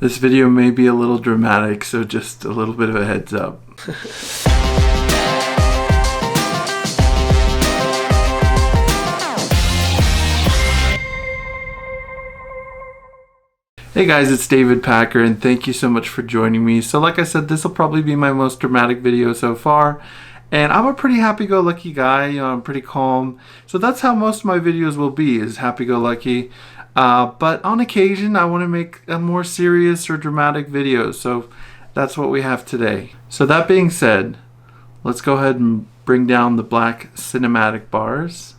This video may be a little dramatic, so just a little bit of a heads up. Hey guys, it's David Packer and thank you so much for joining me. So like I said, this will probably be my most dramatic video so far. And I'm a pretty happy-go-lucky guy, I'm pretty calm. So that's how most of my videos will be, is happy-go-lucky. But on occasion, I want to make a more serious or dramatic video. So that's what we have today. So that being said, let's go ahead and bring down the black cinematic bars.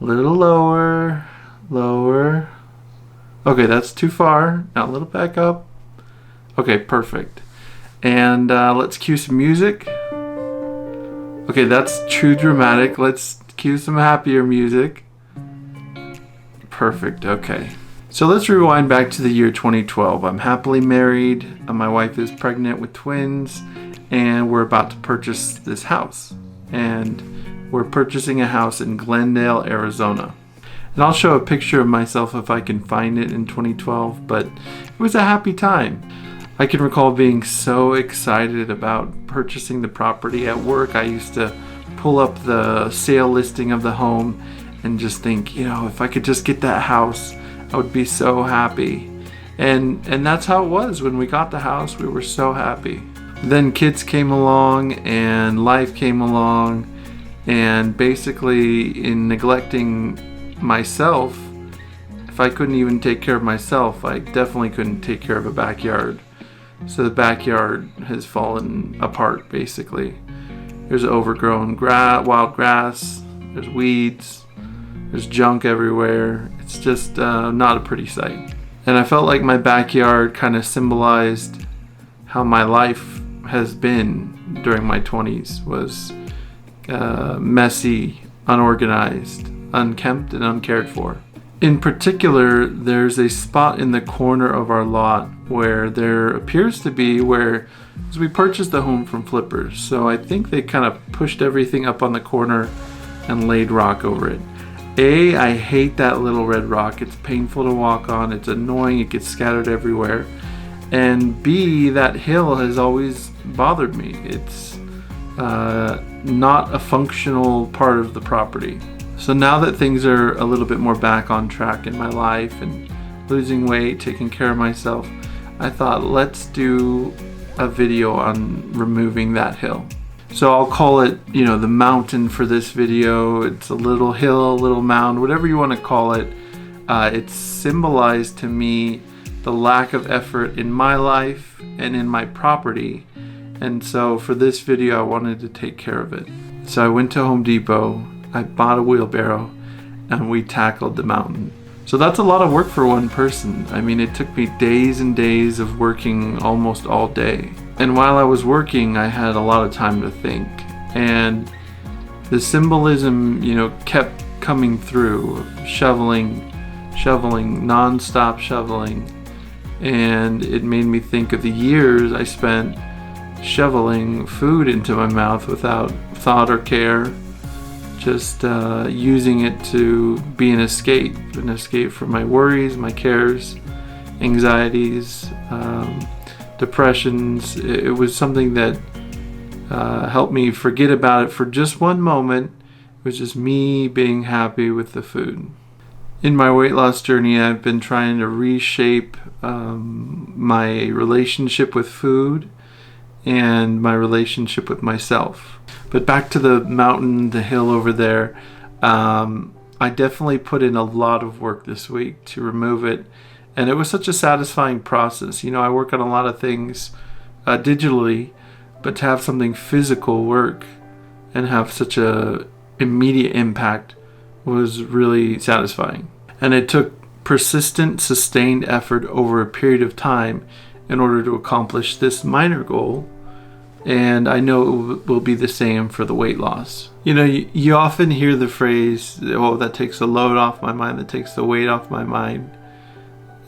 A little lower, lower. Okay, that's too far. Now a little back up. Okay, perfect. And let's cue some music. Okay, that's too dramatic. Let's cue some happier music. Perfect, okay. So let's rewind back to the year 2012. I'm happily married. My wife is pregnant with twins. And we're about to purchase this house. And we're purchasing a house in Glendale, Arizona. And I'll show a picture of myself if I can find it in 2012. But it was a happy time. I can recall being so excited about purchasing the property. At work, I used to pull up the sale listing of the home and just think, if I could just get that house, I would be so happy. And that's how it was. When we got the house, we were so happy. Then kids came along and life came along, and basically in neglecting myself, if I couldn't even take care of myself, I definitely couldn't take care of a backyard. So the backyard has fallen apart, basically. There's overgrown wild grass, there's weeds, there's junk everywhere. It's just not a pretty sight. And I felt like my backyard kind of symbolized how my life has been during my 20s. Was messy, unorganized, unkempt, and uncared for. In particular, there's a spot in the corner of our lot where there appears to be as we purchased the home from flippers. So I think they kind of pushed everything up on the corner and laid rock over it. I hate that little red rock. It's painful to walk on. It's annoying. It gets scattered everywhere. And B, that hill has always bothered me. It's not a functional part of the property. So now that things are a little bit more back on track in my life and losing weight, taking care of myself, I thought, let's do a video on removing that hill. So I'll call it, the mountain for this video. It's a little hill, a little mound, whatever you want to call it. It's symbolized to me the lack of effort in my life and in my property. And so for this video, I wanted to take care of it. So I went to Home Depot. I bought a wheelbarrow and we tackled the mountain. So that's a lot of work for one person. I mean, it took me days and days of working almost all day. And while I was working, I had a lot of time to think. And the symbolism, kept coming through. Shoveling, non-stop shoveling. And it made me think of the years I spent shoveling food into my mouth without thought or care. Just using it to be an escape from my worries, my cares, anxieties, depressions. It was something that helped me forget about it for just one moment. It was just me being happy with the food. In my weight loss journey, I've been trying to reshape my relationship with food and my relationship with myself. But back to the mountain, the hill over there, I definitely put in a lot of work this week to remove it. And it was such a satisfying process. I work on a lot of things digitally, but to have something physical work and have such a immediate impact was really satisfying. And it took persistent, sustained effort over a period of time in order to accomplish this minor goal. And I know it will be the same for the weight loss. You often hear the phrase, oh, that takes the load off my mind, that takes the weight off my mind.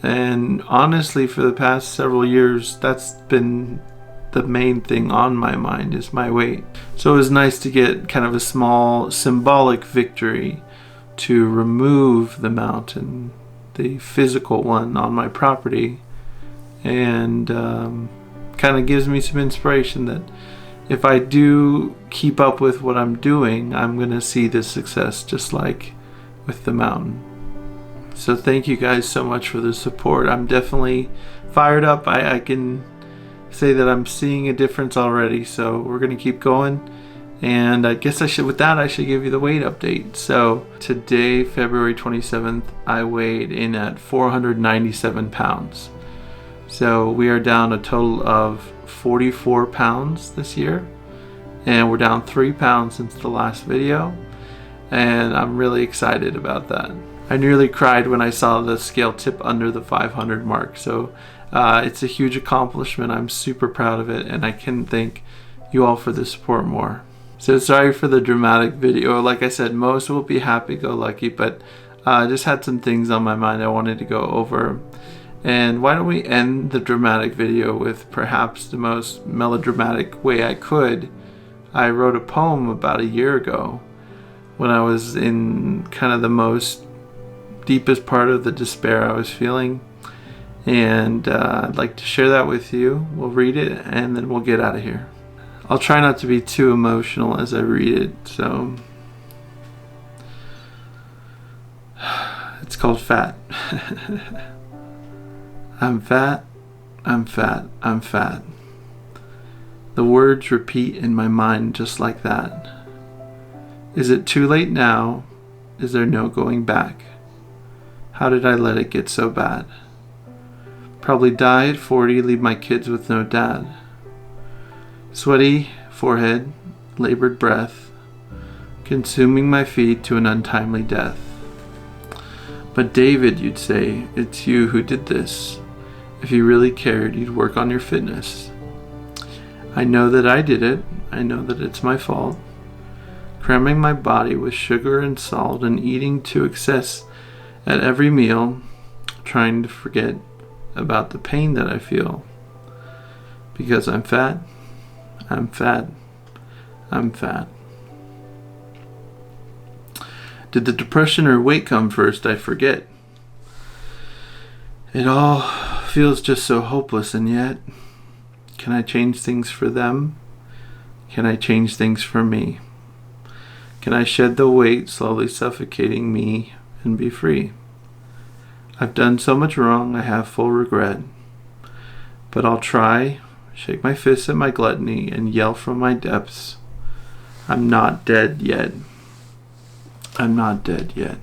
And honestly, for the past several years, that's been the main thing on my mind, is my weight. So it was nice to get kind of a small symbolic victory to remove the mountain, the physical one on my property, and kind of gives me some inspiration that if I do keep up with what I'm doing, I'm going to see this success just like with the mountain. So thank you guys so much for the support. I'm definitely fired up. I can say that I'm seeing a difference already, so we're going to keep going. And I guess I should give you the weight update. So today, February 27th, I weighed in at 497 pounds. So we are down a total of 44 pounds this year, and we're down 3 pounds since the last video, and I'm really excited about that. I nearly cried when I saw the scale tip under the 500 mark, so it's a huge accomplishment. I'm super proud of it, and I couldn't thank you all for the support more. So sorry for the dramatic video. Like I said, most will be happy-go-lucky, but I just had some things on my mind I wanted to go over. And why don't we end the dramatic video with perhaps the most melodramatic way I could. I wrote a poem about a year ago when I was in kind of the most deepest part of the despair I was feeling. And I'd like to share that with you. We'll read it and then we'll get out of here. I'll try not to be too emotional as I read it. So it's called Fat. I'm fat, I'm fat, I'm fat. The words repeat in my mind just like that. Is it too late now? Is there no going back? How did I let it get so bad? Probably die at 40, leave my kids with no dad. Sweaty forehead, labored breath, consuming my feet to an untimely death. But David, you'd say, it's you who did this. If you really cared, you'd work on your fitness. I know that I did it. I know that it's my fault. Cramming my body with sugar and salt and eating to excess at every meal, trying to forget about the pain that I feel. Because I'm fat, I'm fat, I'm fat. Did the depression or weight come first? I forget. It all feels just so hopeless, and yet, can I change things for them? Can I change things for me? Can I shed the weight slowly suffocating me and be free? I've done so much wrong, I have full regret. But I'll try, shake my fists at my gluttony, and yell from my depths, I'm not dead yet. I'm not dead yet.